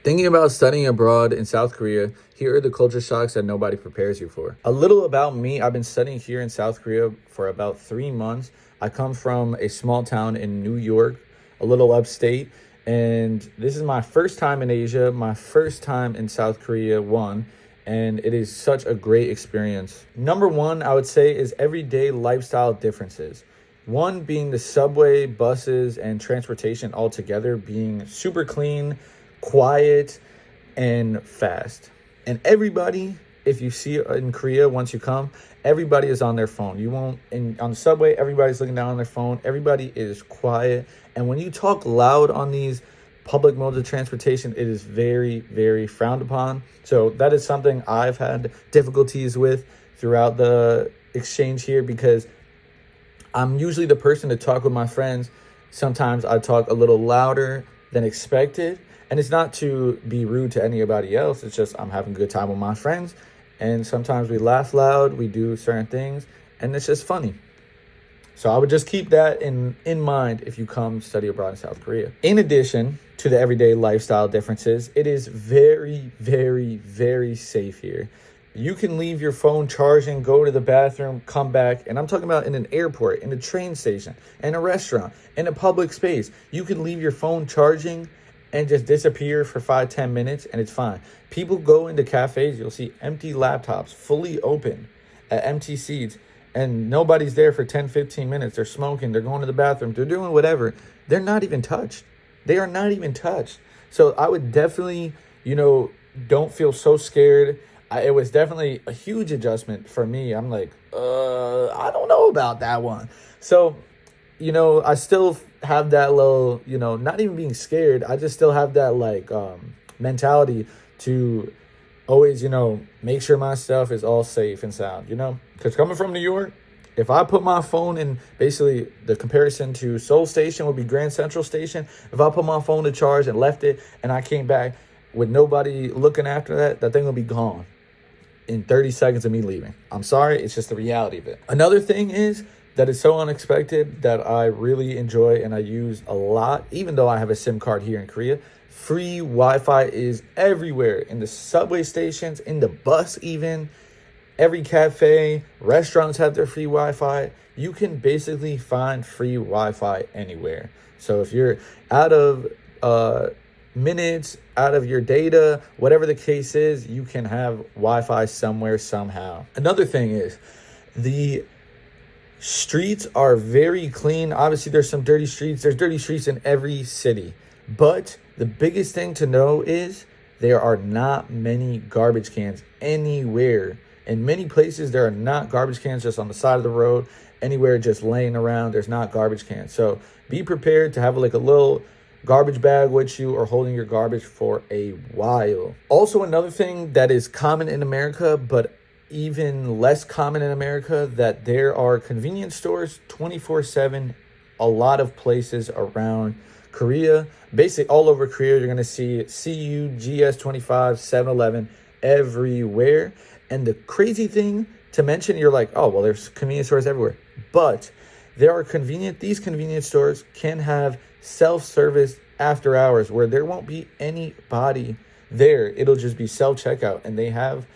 Thinking about studying abroad in South Korea, here are the culture shocks that nobody prepares you for. A little about me: I've been studying here in South Korea for about 3 months. I come from a small town in New York, a little upstate, and this is my first time in Asia, my first time in South Korea, and it is such a great experience. Number one, I would say, is everyday lifestyle differences. One being the subway, buses, and transportation altogether being super clean, quiet, and fast. And everybody, if you see in Korea, once you come, everybody is on their phone. You won't, on the subway, everybody's looking down on their phone. Everybody is quiet. And when you talk loud on these public modes of transportation, it is very, very frowned upon. So that is something I've had difficulties with throughout the exchange here, because I'm usually the person to talk with my friends. Sometimes I talk a little louder than expected. And it's not to be rude to anybody else. It's just I'm having a good time with my friends. And sometimes we laugh loud, we do certain things, and it's just funny. So I would just keep that in mind if you come study abroad in South Korea. In addition to the everyday lifestyle differences, it is very, very, very safe here. You can leave your phone charging, go to the bathroom, come back. And I'm talking about in an airport, in a train station, in a restaurant, in a public space. You can leave your phone charging and just disappear for 5-10 minutes, and it's fine. People go into cafes, you'll see empty laptops fully open at empty seats, and nobody's there for 10-15 minutes. They're smoking, they're going to the bathroom, they're doing whatever. They're not even touched. They are not even touched. So I would definitely, don't feel so scared. It was definitely a huge adjustment for me. I'm like, I don't know about that one. So, I still have that little, not even being scared. I just still have that mentality to always, make sure my stuff is all safe and sound, because coming from New York, if I put my phone in, basically the comparison to Seoul Station would be Grand Central Station. If I put my phone to charge and left it and I came back with nobody looking after that thing will be gone in 30 seconds of me leaving. I'm sorry. It's just the reality of it. Another thing is that is so unexpected that I really enjoy and I use a lot, even though I have a SIM card here in Korea. Free Wi-Fi is everywhere, in the subway stations, in the bus even. Every cafe, restaurants have their free Wi-Fi. You can basically find free Wi-Fi anywhere. So if you're out of minutes, out of your data, whatever the case is, you can have Wi-Fi somewhere, somehow. Another thing is the streets are very clean. Obviously, there's some dirty streets. There's dirty streets in every city. But the biggest thing to know is there are not many garbage cans anywhere. In many places, there are not garbage cans just on the side of the road. Anywhere just laying around, there's not garbage cans. So be prepared to have a little garbage bag with you or holding your garbage for a while. Also, another thing that is common in America, but even less common in America, that there are convenience stores 24/7, a lot of places around Korea. Basically all over Korea, you're going to see CU, GS25, 7-Eleven everywhere. And the crazy thing to mention, you're like, oh, well, there's convenience stores everywhere. But these convenience stores can have self-service after hours where there won't be anybody there. It'll just be self-checkout, and they have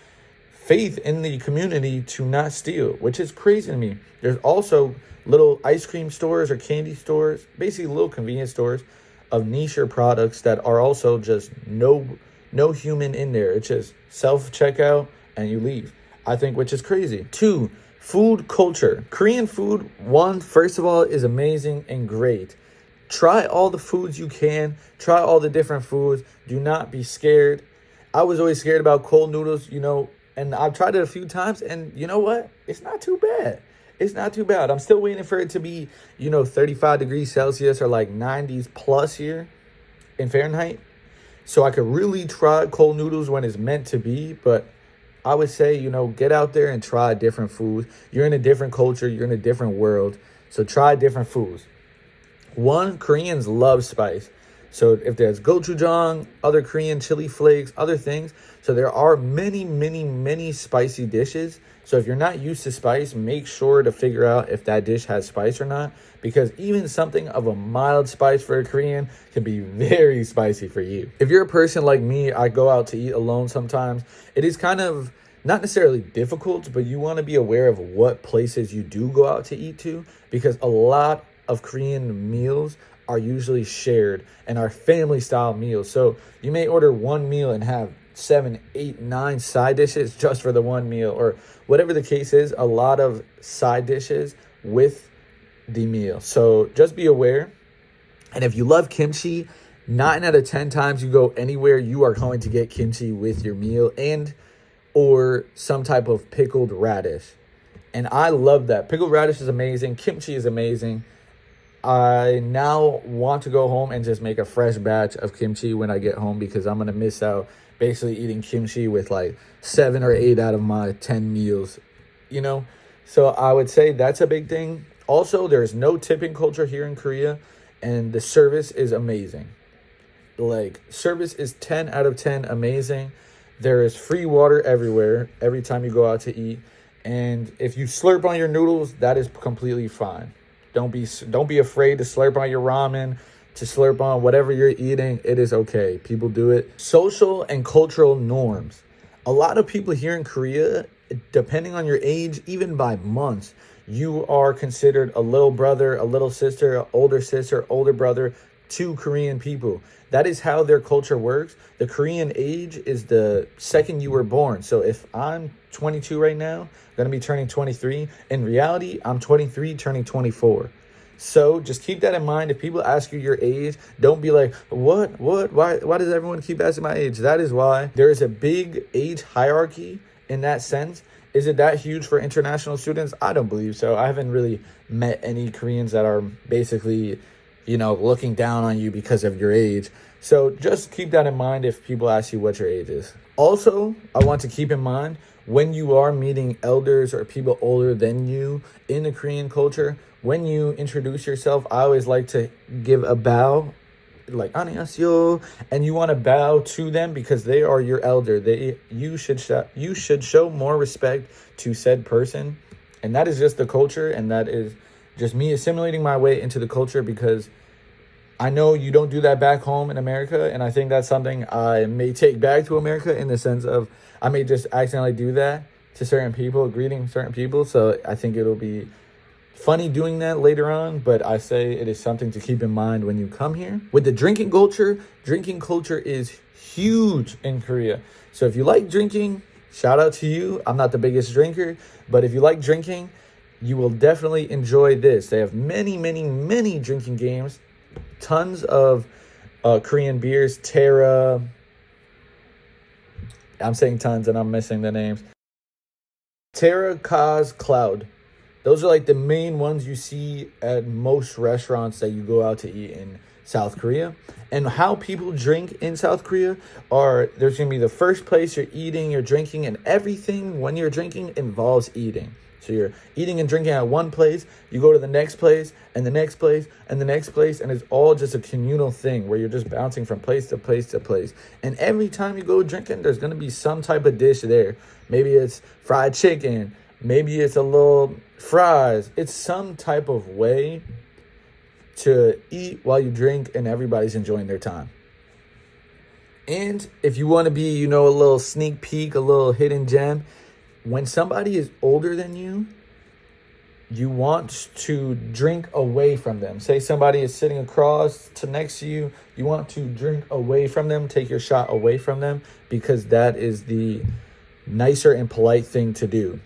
faith in the community to not steal, which is crazy to me. There's also little ice cream stores or candy stores, basically little convenience stores of niche products that are also just no human in there. It's just self-checkout and you leave, I think, which is crazy. 2, food culture. Korean food, first of all, is amazing and great. Try all the foods you can. Try all the different foods. Do not be scared. I was always scared about cold noodles, and I've tried it a few times, and you know what? It's not too bad. It's not too bad. I'm still waiting for it to be, 35 degrees Celsius or 90s plus here in Fahrenheit, so I could really try cold noodles when it's meant to be. But I would say, get out there and try different foods. You're in a different culture. You're in a different world. So try different foods. Koreans love spice. So if there's gochujang, other Korean chili flakes, other things. So there are many, many, many spicy dishes. So if you're not used to spice, make sure to figure out if that dish has spice or not, because even something of a mild spice for a Korean can be very spicy for you. If you're a person like me, I go out to eat alone sometimes. It is kind of not necessarily difficult, but you want to be aware of what places you do go out to eat to, because a lot of Korean meals are usually shared and are family style meals. So you may order one meal and have 7, 8, 9 side dishes just for the one meal, or whatever the case is, a lot of side dishes with the meal. So just be aware. And if you love kimchi, 9 out of 10 times you go anywhere, you are going to get kimchi with your meal and or some type of pickled radish. And I love that. Pickled radish is amazing. Kimchi is amazing. I now want to go home and just make a fresh batch of kimchi when I get home, because I'm going to miss out basically eating kimchi with like 7 or 8 out of my 10 meals, you know? So I would say that's a big thing. Also, there's no tipping culture here in Korea, and the service is amazing. Like, service is 10 out of 10 amazing. There is free water everywhere, every time you go out to eat. And if you slurp on your noodles, that is completely fine. Don't be afraid to slurp on your ramen, to slurp on whatever you're eating. It is okay. People do it. Social and cultural norms. A lot of people here in Korea, depending on your age, even by months, you are considered a little brother, a little sister, older brother to Korean people. That is how their culture works. The Korean age is the second you were born. So if I'm 22 right now, I'm going to be turning 23. In reality, I'm 23 turning 24. So just keep that in mind. If people ask you your age, don't be like, what, why does everyone keep asking my age? That is why there is a big age hierarchy in that sense. Is it that huge for international students? I don't believe so. I haven't really met any Koreans that are basically, looking down on you because of your age. So just keep that in mind if people ask you what your age is. Also, I want to keep in mind, when you are meeting elders or people older than you in the Korean culture, when you introduce yourself, I always like to give a bow, like 안녕하세요, and you want to bow to them because they are your elder. You should show more respect to said person, and that is just the culture, and that is just me assimilating my way into the culture, because I know you don't do that back home in America, and I think that's something I may take back to America, in the sense of I may just accidentally do that to certain people, greeting certain people. So I think it'll be funny doing that later on, but I say it is something to keep in mind when you come here. With the drinking culture is huge in Korea. So if you like drinking, shout out to you. I'm not the biggest drinker, but if you like drinking, you will definitely enjoy this. They have many, many, many drinking games. Tons of Korean beers. Terra. I'm saying tons and I'm missing the names. Terra, Kaz, Cloud. Those are like the main ones you see at most restaurants that you go out to eat in South Korea. And how people drink in South Korea there's going to be the first place you're eating, you're drinking, and everything when you're drinking involves eating. So you're eating and drinking at one place, you go to the next place, and the next place, and the next place, and it's all just a communal thing where you're just bouncing from place to place to place. And every time you go drinking, there's going to be some type of dish there. Maybe it's fried chicken, maybe it's a little fries. It's some type of way to eat while you drink, and everybody's enjoying their time. And if you want to be, a little sneak peek, a little hidden gem, when somebody is older than you, you want to drink away from them. Say somebody is sitting across to next to you, you want to drink away from them, take your shot away from them, because that is the nicer and polite thing to do.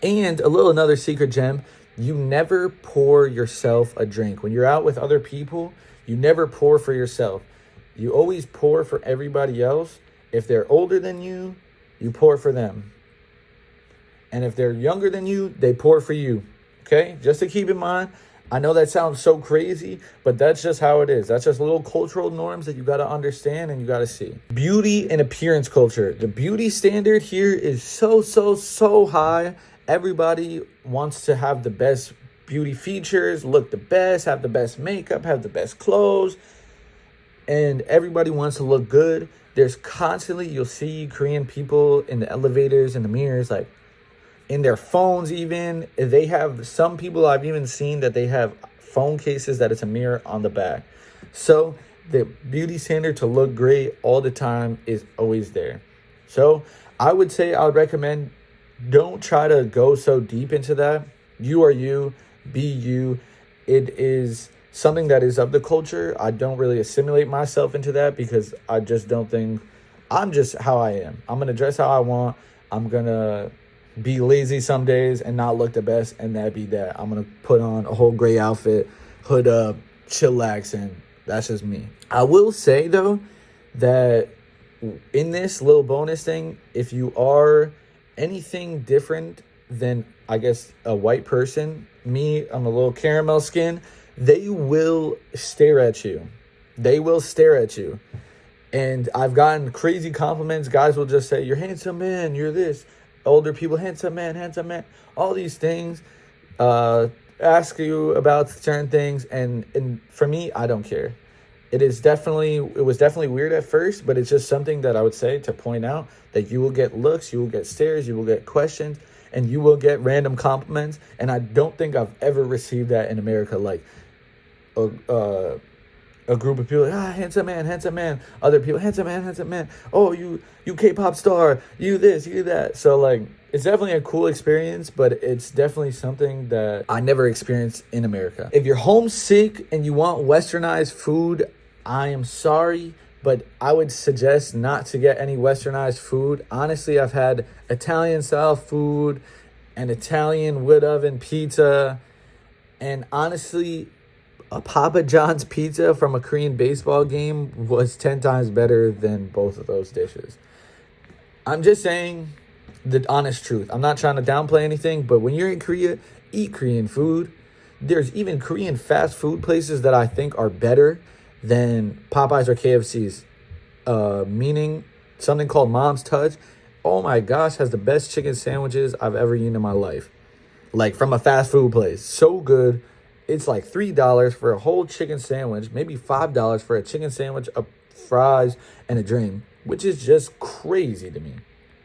And another secret gem, you never pour yourself a drink. When you're out with other people, you never pour for yourself. You always pour for everybody else. If they're older than you, you pour for them. And if they're younger than you, they pour for you. Okay? Just to keep in mind. I know that sounds so crazy, but that's just how it is. That's just little cultural norms that you got to understand and you got to see. Beauty and appearance culture. The beauty standard here is so high. Everybody wants to have the best beauty features, look the best, have the best makeup, have the best clothes. and everybody wants to look good. There's constantly, you'll see Korean people in the elevators, in the mirrors, like in their phones even. They have, some people I've even seen that they have phone cases that it's a mirror on the back. So the beauty standard to look great all the time is always there. So I would say, I would recommend, don't try to go so deep into that. You are you, be you. It is something that is of the culture. I don't really assimilate myself into that because I just don't think, I'm just how I am. I'm going to dress how I want. I'm going to be lazy some days and not look the best, and that be that. I'm going to put on a whole gray outfit, hood up, chillax, and that's just me. I will say, though, that in this little bonus thing, if you are anything different than, I guess, a white person, me, I'm a little caramel skin, they will stare at you. They will stare at you. And I've gotten crazy compliments. Guys will just say, you're handsome, man, you're this. Older people, handsome man, all these things. Ask you about certain things. And for me, I don't care. It was definitely weird at first, but it's just something that I would say to point out that you will get looks, you will get stares, you will get questions, and you will get random compliments. And I don't think I've ever received that in America. Like a group of people, handsome man. Other people, handsome man. Oh, you K-pop star, you this, you that. So like, it's definitely a cool experience, but it's definitely something that I never experienced in America. If you're homesick and you want westernized food, I am sorry, but I would suggest not to get any westernized food. Honestly, I've had Italian style food and Italian wood oven pizza, and honestly, a Papa John's pizza from a Korean baseball game was 10 times better than both of those dishes. I'm just saying the honest truth. I'm not trying to downplay anything, but when you're in Korea, eat Korean food. There's even Korean fast food places that I think are better than Popeyes or KFC's. Meaning something called Mom's Touch. Oh my gosh, has the best chicken sandwiches I've ever eaten in my life. Like from a fast food place. So good. It's like $3 for a whole chicken sandwich, maybe $5 for a chicken sandwich, fries, and a drink, which is just crazy to me.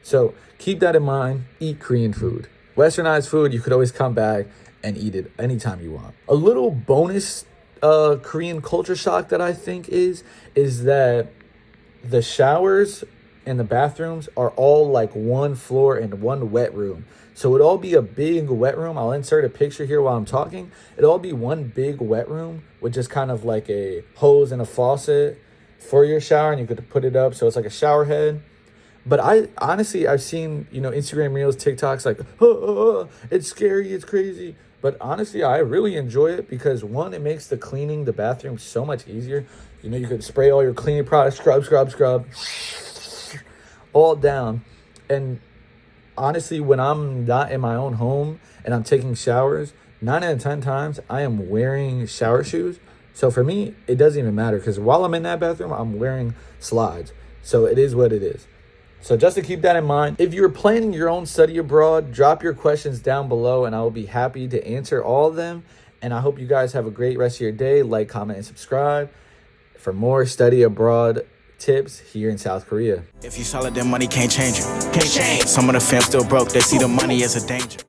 So keep that in mind. Eat Korean food. Westernized food, you could always come back and eat it anytime you want. A little bonus Korean culture shock that I think is that the showers and the bathrooms are all like one floor and one wet room. So it'd all be a big wet room. I'll insert a picture here while I'm talking. It'd all be one big wet room with just kind of like a hose and a faucet for your shower, and you could put it up so it's like a shower head. But I've seen, Instagram Reels, TikToks, like, it's scary, it's crazy. But honestly, I really enjoy it because, one, it makes the cleaning the bathroom so much easier. You could spray all your cleaning products, scrub, all down. And honestly, when I'm not in my own home and I'm taking showers, 9 out of 10 times, I am wearing shower shoes. So for me, it doesn't even matter because while I'm in that bathroom, I'm wearing slides. So it is what it is. So just to keep that in mind, if you're planning your own study abroad, drop your questions down below and I will be happy to answer all of them. And I hope you guys have a great rest of your day. Like, comment, and subscribe for more study abroad tips here in South Korea. If you solid, then money can't change you. Can't change. Some of the fam still broke. They see the money as a danger.